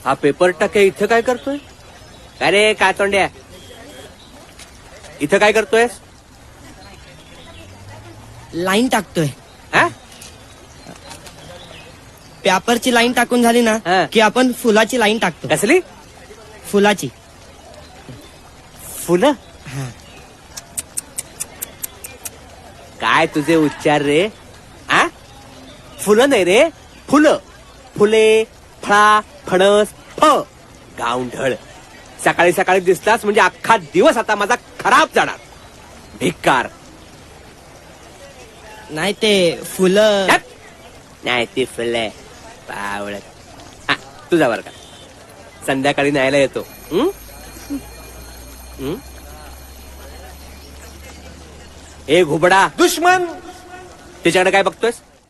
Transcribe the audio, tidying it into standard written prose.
हा पेपर टाके इथं काय करतोय? अरे काय तोंड्या, इथं काय करतोय? लाईन टाकतोय. हा? पेपरची लाईन टाकून झाली ना हा. की आपण फुलाची लाईन टाकतो. कसली फुलाची. फुलं? हा. काय तुझे उच्चार रे? आ? फुलं नाही रे, फुलं. फुले, फळा, फणस, फ. गावढळ. सकाळी सकाळी दिसलास म्हणजे अख्खा दिवस आता माझा खराब जाणार. भिक्कार. नाही ते फुलं. नाही ती फुले पावळत. हा, तुझा वर का संध्याकाळी न्यायला येतो. ए घुबडा, दुश्मन त्याच्याकडे काय बघतोयस?